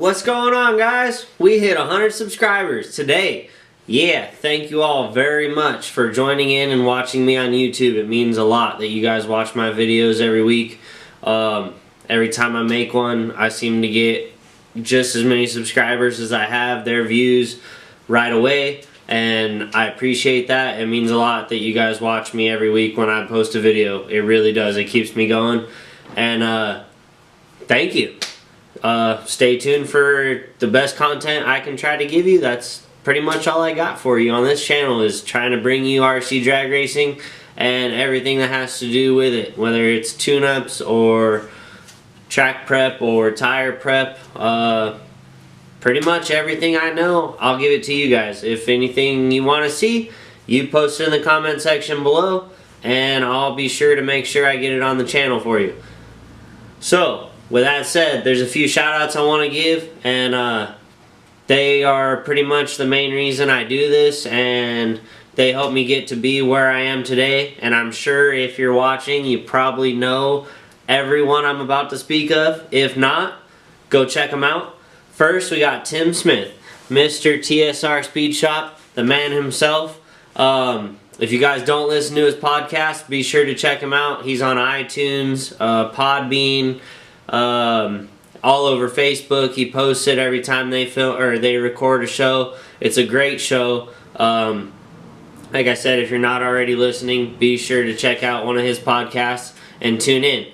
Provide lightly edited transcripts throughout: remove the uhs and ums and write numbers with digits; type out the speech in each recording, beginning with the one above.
what's going on, guys? We hit 100 subscribers today. Yeah, thank you all very much for joining in and watching me on YouTube. It means a lot that you guys watch my videos every week. Every time I make one, I seem to get just as many subscribers as I have their views right away, and I appreciate that. It means a lot that you guys watch me every week when I post a video. It really does. It keeps me going, and thank you. Stay tuned for the best content I can try to give you. That's pretty much all I got for you on this channel, is trying to bring you RC drag racing and everything that has to do with it, whether it's tune-ups or track prep or tire prep. Pretty much everything I know, I'll give it to you guys. If anything you want to see, you post it in the comment section below, and I'll be sure to make sure I get it on the channel for you. So, with that said, there's a few shout outs I want to give, and they are pretty much the main reason I do this, and they help me get to be where I am today. And I'm sure if you're watching, you probably know everyone I'm about to speak of. If not, go check them out. First, we got Tim Smith, Mr. TSR Speed Shop, the man himself. If you guys don't listen to his podcast, be sure to check him out. He's on iTunes, Podbean, all over Facebook. He posts it every time they film or they record a show. It's a great show. Like I said, if you're not already listening, be sure to check out one of his podcasts and tune in.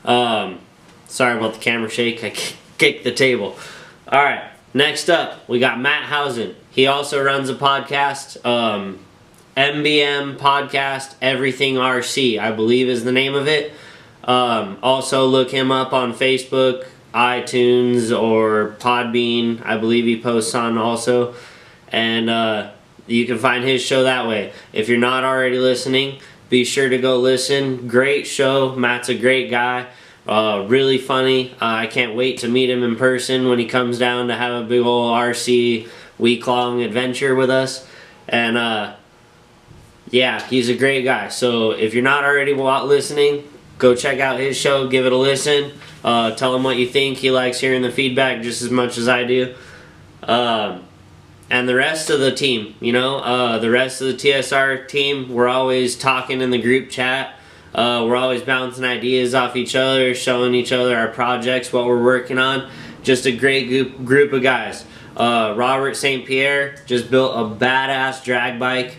Sorry about the camera shake. I kicked the table. Alright, next up, we got Matt Housen. He also runs a podcast, MBM Podcast Everything RC, I believe is the name of it. Also look him up on Facebook, iTunes, or Podbean. I believe he posts on also. And you can find his show that way. If you're not already listening, be sure to go listen. Great show. Matt's a great guy. Really funny. I can't wait to meet him in person when he comes down to have a big old RC week-long adventure with us. And yeah, he's a great guy. So if you're not already listening, go check out his show, give it a listen, tell him what you think. He likes hearing the feedback just as much as I do. And the rest of the team, you know, the rest of the TSR team, we're always talking in the group chat. We're always bouncing ideas off each other, showing each other our projects, what we're working on. Just a great group of guys. Robert St. Pierre just built a badass drag bike.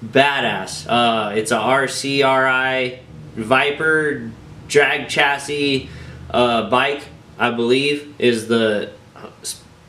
Badass. It's a RCRI Viper drag chassis bike, I believe is the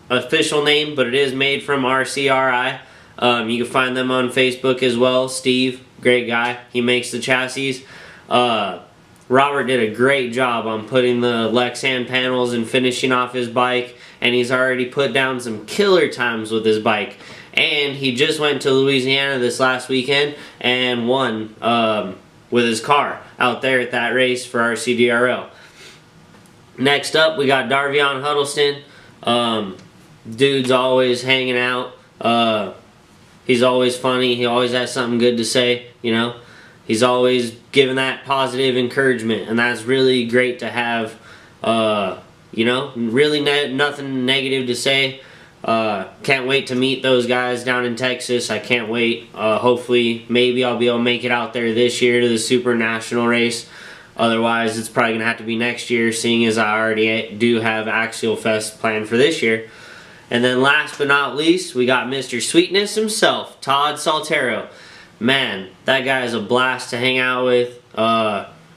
official name, but it is made from RCRI. You can find them on Facebook as well. Steve, great guy, he makes the chassis. Robert did a great job on putting the Lexan panels and finishing off his bike, and he's already put down some killer times with his bike. And he just went to Louisiana this last weekend and won with his car out there at that race for RCDRL. Next up, we got Darvion Huddleston. Dude's always hanging out. He's always funny. He always has something good to say, you know. He's always giving that positive encouragement, and that's really great to have, you know, really nothing negative to say. Can't wait to meet those guys down in Texas. I can't wait. Hopefully, maybe I'll be able to make it out there this year to the Super National race. Otherwise, it's probably going to have to be next year, seeing as I already do have Axial Fest planned for this year. And then last but not least, we got Mr. Sweetness himself, Todd Saltero. Man, that guy is a blast to hang out with.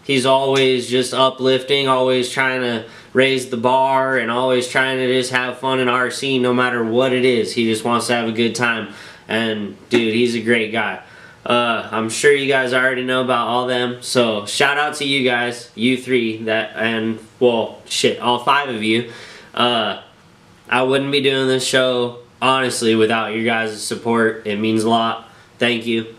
He's always just uplifting, always trying to raise the bar, and always trying to just have fun in RC no matter what it is. He just wants to have a good time. And dude, he's a great guy. I'm sure you guys already know about all them, so shout out to you guys, you three, and well, shit, all five of you. I wouldn't be doing this show, honestly, without your guys' support. It means a lot. Thank you.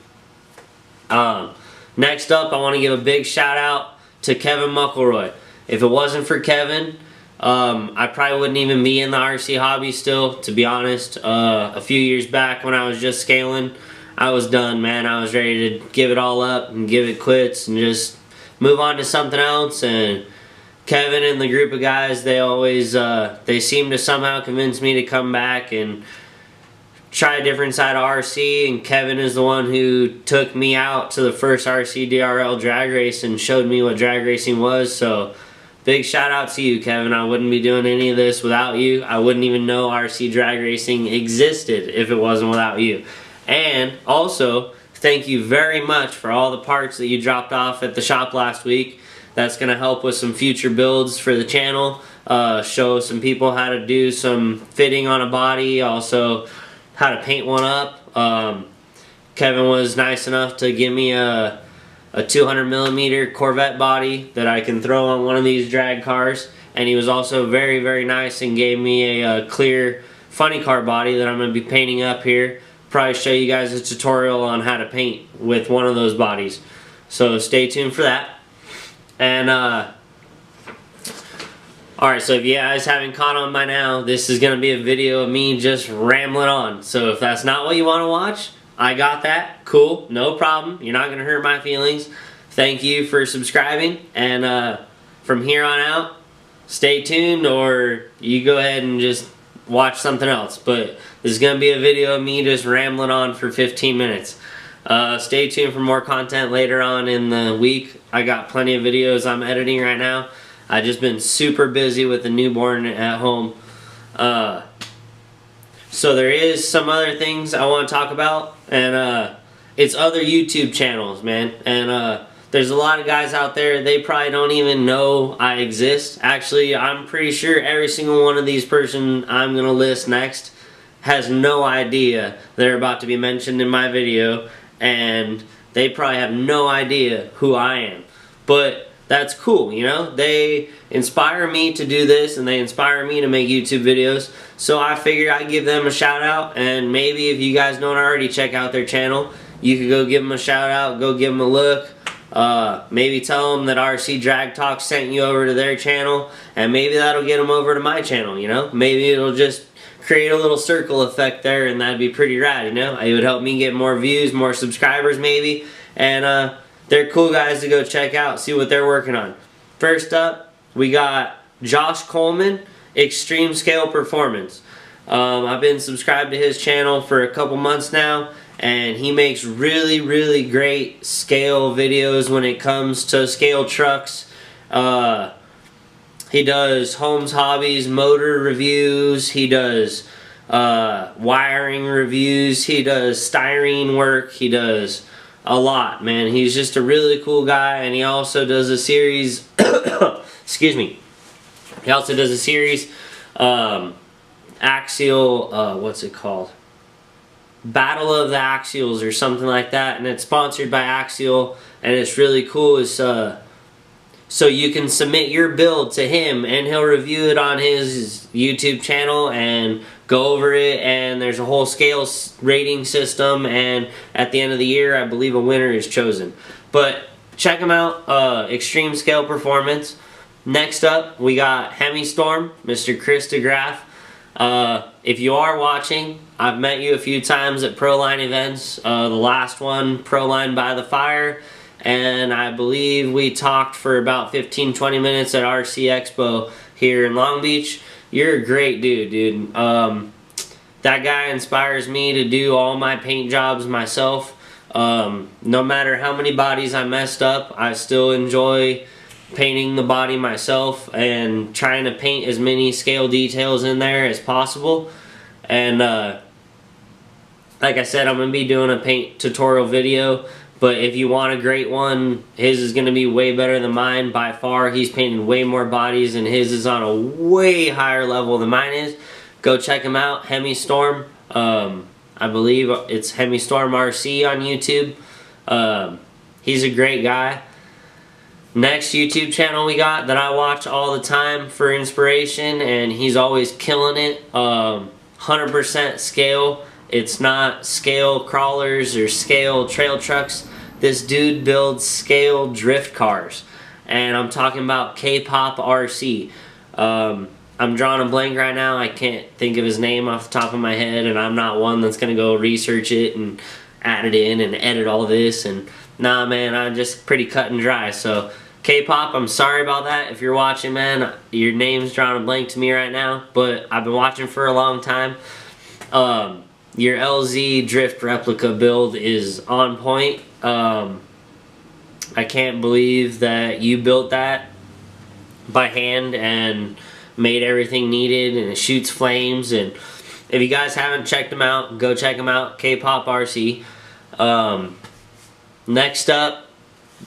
Next up, I want to give a big shout out to Kevin McElroy. If it wasn't for Kevin, I probably wouldn't even be in the RC hobby still, to be honest. A few years back when I was just scaling, I was done, man. I was ready to give it all up and give it quits and just move on to something else. And Kevin and the group of guys, they always, they seem to somehow convince me to come back and try a different side of RC, and Kevin is the one who took me out to the first RC DRL drag race and showed me what drag racing was. So big shout out to you, Kevin. I wouldn't be doing any of this without you. I wouldn't even know RC drag racing existed if it wasn't without you. And also, thank you very much for all the parts that you dropped off at the shop last week. That's going to help with some future builds for the channel. Show some people how to do some fitting on a body, also how to paint one up. Kevin was nice enough to give me a 200mm Corvette body that I can throw on one of these drag cars, and he was also very, very nice and gave me a clear funny car body that I'm going to be painting up here. Probably show you guys a tutorial on how to paint with one of those bodies, so stay tuned for that. And alright, so if you guys haven't caught on by now, this is going to be a video of me just rambling on. So if that's not what you want to watch, I got that. Cool, no problem. You're not going to hurt my feelings. Thank you for subscribing. And from here on out, stay tuned, or you go ahead and just watch something else. But this is going to be a video of me just rambling on for 15 minutes. Stay tuned for more content later on in the week. I got plenty of videos I'm editing right now. I've just been super busy with the newborn at home. So there is some other things I want to talk about, and it's other YouTube channels, man. And there's a lot of guys out there, they probably don't even know I exist. Actually, I'm pretty sure every single one of these person I'm going to list next has no idea they're about to be mentioned in my video, and they probably have no idea who I am. But that's cool, you know? They inspire me to do this, and they inspire me to make YouTube videos. So I figured I'd give them a shout out, and maybe if you guys don't already check out their channel, you could go give them a shout out, go give them a look. Maybe tell them that RC Drag Talk sent you over to their channel, and maybe that'll get them over to my channel, you know? Maybe it'll just create a little circle effect there, and that'd be pretty rad, you know? It would help me get more views, more subscribers maybe, and they're cool guys to go check out, see what they're working on. First up, we got Josh Coleman, Extreme Scale Performance. I've been subscribed to his channel for a couple months now, and he makes really, really great scale videos when it comes to scale trucks. He does Homes Hobbies motor reviews, he does wiring reviews, he does styrene work, he does a lot, man. He's just a really cool guy, and he also does a series excuse me, he also does a series Axial, what's it called? Battle of the Axials or something like that, and it's sponsored by Axial, and it's really cool. It's so you can submit your build to him, and he'll review it on his YouTube channel and go over it, and there's a whole scale rating system, and at the end of the year I believe a winner is chosen. But check him out, Extreme Scale Performance. Next up we got Hemi Storm, Mr. Chris DeGraff. If you are watching, I've met you a few times at Proline events. The last one, Proline by the Fire, and I believe we talked for about 15-20 minutes at RC Expo here in Long Beach. You're a great dude. That guy inspires me to do all my paint jobs myself. No matter how many bodies I messed up, I still enjoy painting the body myself and trying to paint as many scale details in there as possible. And like I said, I'm going to be doing a paint tutorial video, but if you want a great one, his is going to be way better than mine by far. He's painted way more bodies, and his is on a way higher level than mine is. Go check him out, Hemi Storm. I believe it's Hemi Storm RC on YouTube. He's a great guy. Next YouTube channel we got that I watch all the time for inspiration, and he's always killing it, 100% scale. It's not scale crawlers or scale trail trucks. This dude builds scale drift cars, and I'm talking about K-Pop RC. I'm drawing a blank right now. I can't think of his name off the top of my head, and I'm not one that's gonna go research it and add it in and edit all this. And nah, man, I'm just pretty cut and dry. So K-pop, I'm sorry about that. If you're watching, man, your name's drawing a blank to me right now, but I've been watching for a long time. Your LZ drift replica build is on point. I can't believe that you built that by hand and made everything needed, and it shoots flames. And if you guys haven't checked them out, go check them out. K-pop RC. Next up,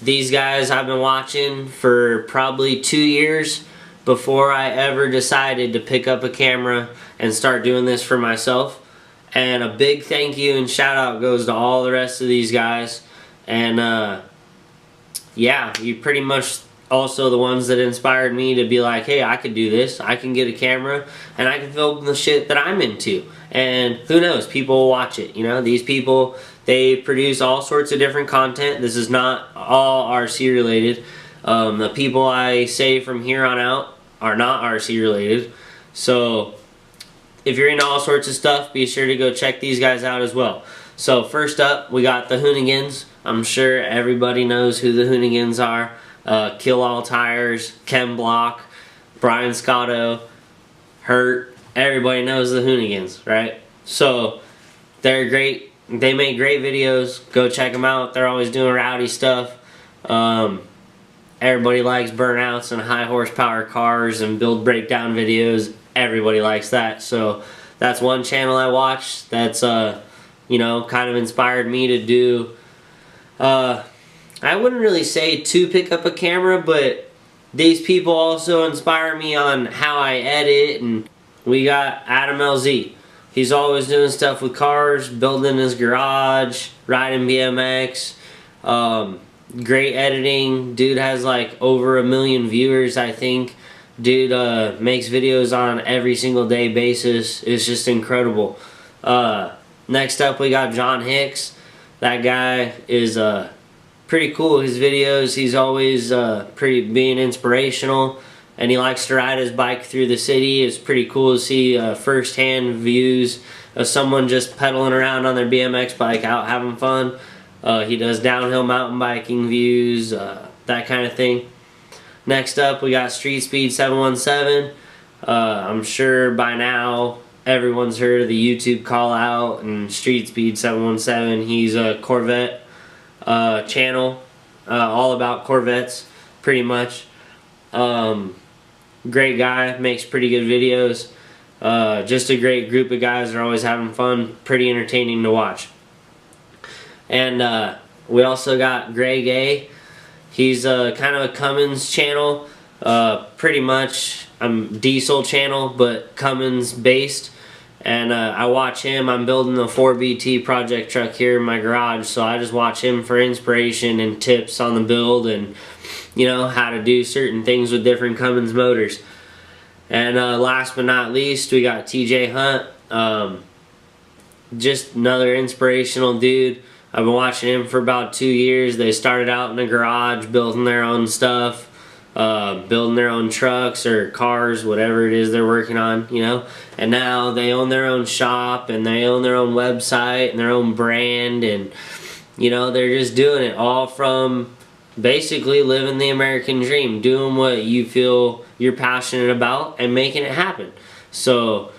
these guys I've been watching for probably 2 years before I ever decided to pick up a camera and start doing this for myself. And a big thank you and shout out goes to all the rest of these guys. And yeah, you pretty much also the ones that inspired me to be like, hey, I could do this. I can get a camera and I can film the shit that I'm into. And who knows, people will watch it. You know, these people, they produce all sorts of different content. This is not all RC related. The people I say from here on out are not RC related. So if you're into all sorts of stuff, be sure to go check these guys out as well. So first up, we got the Hoonigans. I'm sure everybody knows who the Hoonigans are. Kill All Tires, Ken Block, Brian Scotto, Hurt. Everybody knows the Hoonigans, right? So they're great. They make great videos. Go check them out. They're always doing rowdy stuff. Everybody likes burnouts and high horsepower cars and build breakdown videos. Everybody likes that. So that's one channel I watch that's you know, kind of inspired me to do, I wouldn't really say to pick up a camera, but these people also inspire me on how I edit. And we got Adam LZ. He's always doing stuff with cars, building his garage, riding BMX, great editing. Dude has like over 1 million viewers, I think. Dude makes videos on every single day basis. It's just incredible. Next up, we got John Hicks. That guy is pretty cool. His videos, he's always being inspirational, and he likes to ride his bike through the city. It's pretty cool to see first-hand views of someone just pedaling around on their BMX bike out having fun. He does downhill mountain biking views, that kind of thing. Next up, we got Street Speed 717. I'm sure by now everyone's heard of the YouTube call out and Street Speed 717. He's a Corvette channel, all about Corvettes, pretty much. Great guy, makes pretty good videos. Just a great group of guys. They're always having fun, pretty entertaining to watch. And we also got Greg A. He's kind of a Cummins channel, pretty much diesel channel, but Cummins based. And I watch him. I'm building a 4BT project truck here in my garage, so I just watch him for inspiration and tips on the build and, you know, how to do certain things with different Cummins motors. And last but not least, we got TJ Hunt. Just another inspirational dude. I've been watching him for about 2 years. They started out in a garage building their own stuff, building their own trucks or cars, whatever it is they're working on, you know. And now they own their own shop and they own their own website and their own brand, and, you know, they're just doing it all from basically living the American dream, doing what you feel you're passionate about and making it happen. So,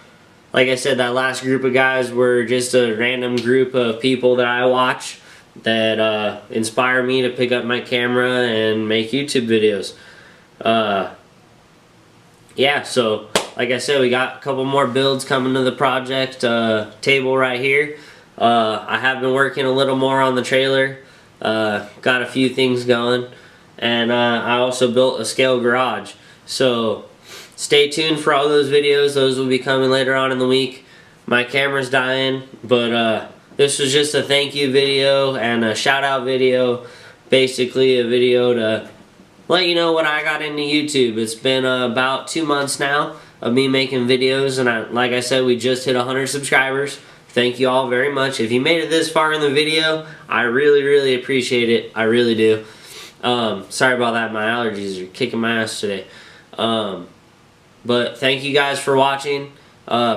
like I said, that last group of guys were just a random group of people that I watch that inspire me to pick up my camera and make YouTube videos. Yeah, so like I said, we got a couple more builds coming to the project table right here. I have been working a little more on the trailer, got a few things going, and I also built a scale garage. So stay tuned for all those videos. Those will be coming later on in the week. My camera's dying, but this was just a thank you video and a shout out video. Basically a video to let you know what I got into YouTube. It's been about 2 months now of me making videos, and like I said, we just hit 100 subscribers. Thank you all very much. If you made it this far in the video, I really appreciate it. I really do. Sorry about that. My allergies are kicking my ass today. But thank you guys for watching.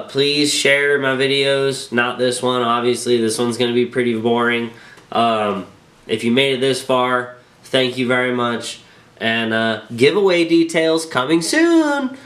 Please share my videos. Not this one, obviously. This one's going to be pretty boring. If you made it this far, thank you very much. And giveaway details coming soon.